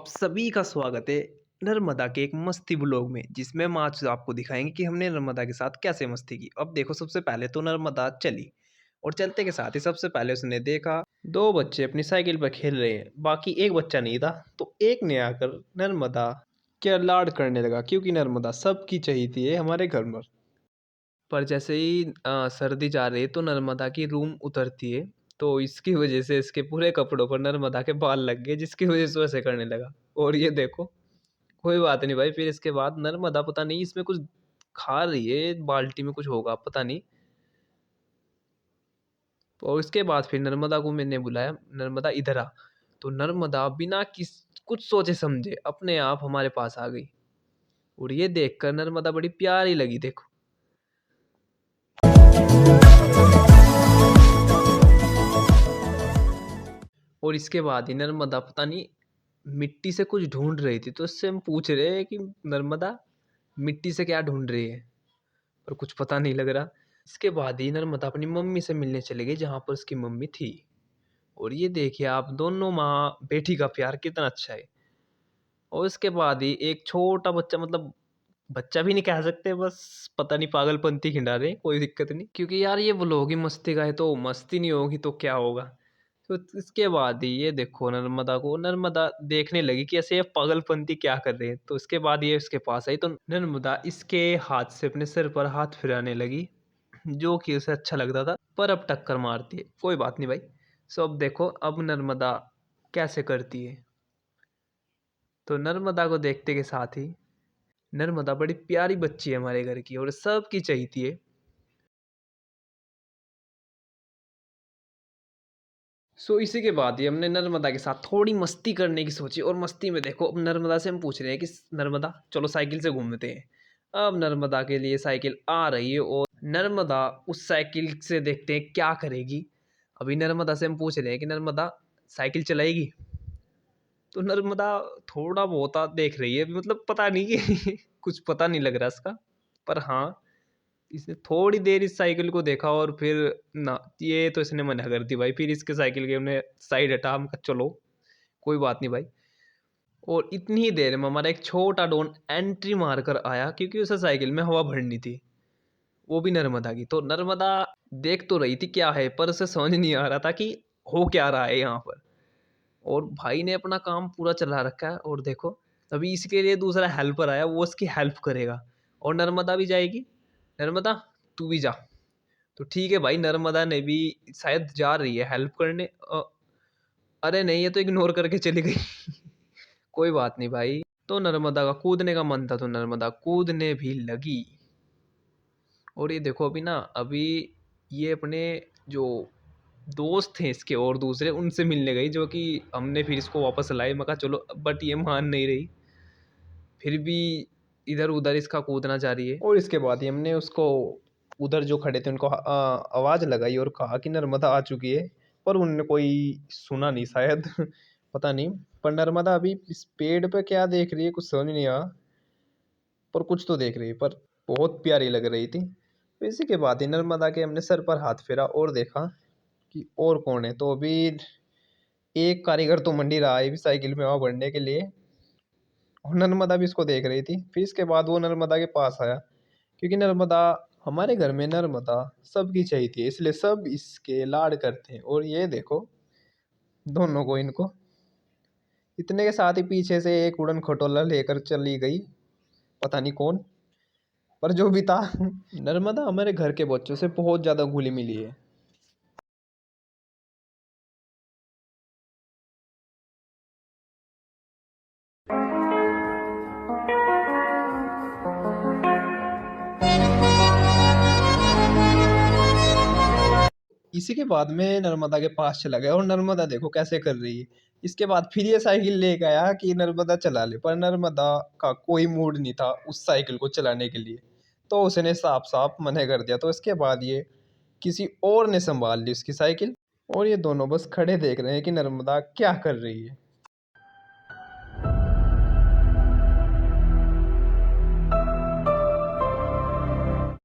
आप सभी का स्वागत है नर्मदा के एक मस्ती ब्लॉग में जिसमें हम आज आपको दिखाएंगे कि हमने नर्मदा के साथ कैसे मस्ती की। अब देखो, सबसे पहले तो नर्मदा चली और चलते के साथ ही सबसे पहले उसने देखा दो बच्चे अपनी साइकिल पर खेल रहे हैं, बाकी एक बच्चा नहीं था। तो एक ने आकर नर्मदा क्या लाड करने लगा, क्योंकि नर्मदा सबकी चाहिए थी ये हमारे घर में। पर जैसे ही सर्दी जा रही है तो नर्मदा की रूम उतरती है, तो इसकी वजह से इसके पूरे कपड़ों पर नर्मदा के बाल लग गए, जिसकी वजह से वैसे करने लगा। और ये देखो, कोई बात नहीं भाई। फिर इसके बाद नर्मदा पता नहीं इसमें कुछ खा रही है, बाल्टी में कुछ होगा पता नहीं। और इसके बाद फिर नर्मदा को मैंने बुलाया, नर्मदा इधर आ। तो नर्मदा बिना किस कुछ सोचे समझे अपने आप हमारे पास आ गई। और ये देखकर नर्मदा बड़ी प्यारी लगी, देखो। और इसके बाद ही नर्मदा पता नहीं मिट्टी से कुछ ढूंढ रही थी, तो इससे हम पूछ रहे हैं कि नर्मदा मिट्टी से क्या ढूंढ रही है, पर कुछ पता नहीं लग रहा। इसके बाद ही नर्मदा अपनी मम्मी से मिलने चली गई, जहाँ पर उसकी मम्मी थी। और ये देखिए आप, दोनों माँ बेटी का प्यार कितना अच्छा है। और इसके बाद ही एक छोटा बच्चा, मतलब बच्चा भी नहीं कह सकते, बस पता नहीं पागलपंती खिंडा रहे, कोई दिक्कत नहीं, क्योंकि यार ये व्लॉग ही मस्ती का है, तो मस्ती नहीं होगी तो क्या होगा। तो इसके बाद ही ये देखो, नर्मदा को नर्मदा देखने लगी कि ऐसे ये पागलपंती क्या कर रहे हैं। तो इसके बाद ये उसके पास आई, तो नर्मदा इसके हाथ से अपने सिर पर हाथ फिराने लगी, जो कि उसे अच्छा लगता था। पर अब टक्कर मारती है, कोई बात नहीं भाई। सो अब देखो, अब नर्मदा कैसे करती है। तो नर्मदा को देखते के साथ ही, नर्मदा बड़ी प्यारी बच्ची है हमारे घर की और सबकी चाहती है। सो इसी के बाद ही हमने नर्मदा के साथ थोड़ी मस्ती करने की सोची। और मस्ती में देखो, अब नर्मदा से हम पूछ रहे हैं कि नर्मदा चलो साइकिल से घूमते हैं। अब नर्मदा के लिए साइकिल आ रही है और नर्मदा उस साइकिल से देखते हैं क्या करेगी। अभी नर्मदा से हम पूछ रहे हैं कि नर्मदा साइकिल चलाएगी। तो नर्मदा थोड़ा बहुत देख रही है, मतलब पता नहीं कि कुछ पता नहीं लग रहा इसका। पर हाँ, इसने थोड़ी देर इस साइकिल को देखा और फिर ना, ये तो इसने मना कर दी भाई। फिर इसके साइकिल के हमने साइड हटा, हम कहा चलो कोई बात नहीं भाई। और इतनी ही देर में हमारा एक छोटा डॉन एंट्री मार कर आया, क्योंकि उसे साइकिल में हवा भरनी थी, वो भी नर्मदा की। तो नर्मदा देख तो रही थी क्या है, पर उसे समझ नहीं आ रहा था कि हो क्या रहा है यहाँ पर। और भाई ने अपना काम पूरा चला रखा है। और देखो, अभी इसके लिए दूसरा हेल्पर आया, वो उसकी हेल्प करेगा और नर्मदा भी जाएगी। नर्मदा तू भी जा। तो ठीक है भाई, नर्मदा ने भी शायद जा रही है हेल्प करने। अरे नहीं, ये तो इग्नोर करके चली गई। कोई बात नहीं भाई। तो नर्मदा का कूदने का मन था, तो नर्मदा कूदने भी लगी। और ये देखो, अभी ना, अभी ये अपने जो दोस्त हैं इसके और दूसरे, उनसे मिलने गई, जो कि हमने फिर इसको वापस लाए। मैं कहा चलो, बट ये मान नहीं रही, फिर भी इधर उधर इसका कूदना जारी है। और इसके बाद ही हमने उसको, उधर जो खड़े थे उनको आवाज़ लगाई और कहा कि नर्मदा आ चुकी है। पर उनने कोई सुना नहीं शायद। पता नहीं। पर नर्मदा अभी इस पेड़ पे क्या देख रही है कुछ समझ नहीं आया, पर कुछ तो देख रही है, पर बहुत प्यारी लग रही थी। तो इसी के बाद ही नर्मदा के हमने सर पर हाथ फेरा और देखा कि और कौन है। तो अभी एक कारीगर तो मंडी रहा है भी साइकिल में हवा भरने के लिए, और नर्मदा भी इसको देख रही थी। फिर इसके बाद वो नर्मदा के पास आया, क्योंकि नर्मदा, हमारे घर में नर्मदा सबकी चाहिए थी, इसलिए सब इसके लाड करते हैं। और ये देखो, दोनों को, इनको, इतने के साथ ही पीछे से एक उड़न खटोला लेकर चली गई, पता नहीं कौन, पर जो भी था। नर्मदा हमारे घर के बच्चों से बहुत ज़्यादा घुली मिली है। इसी के बाद में नर्मदा के पास चला गया और नर्मदा देखो कैसे कर रही है। इसके बाद फिर ये साइकिल लेके आया कि नर्मदा चला ले, पर नर्मदा का कोई मूड नहीं था उस साइकिल को चलाने के लिए, तो उसने साफ साफ मना कर दिया। तो इसके बाद ये किसी और ने संभाल ली उसकी साइकिल, और ये दोनों बस खड़े देख रहे हैं कि नर्मदा क्या कर रही है।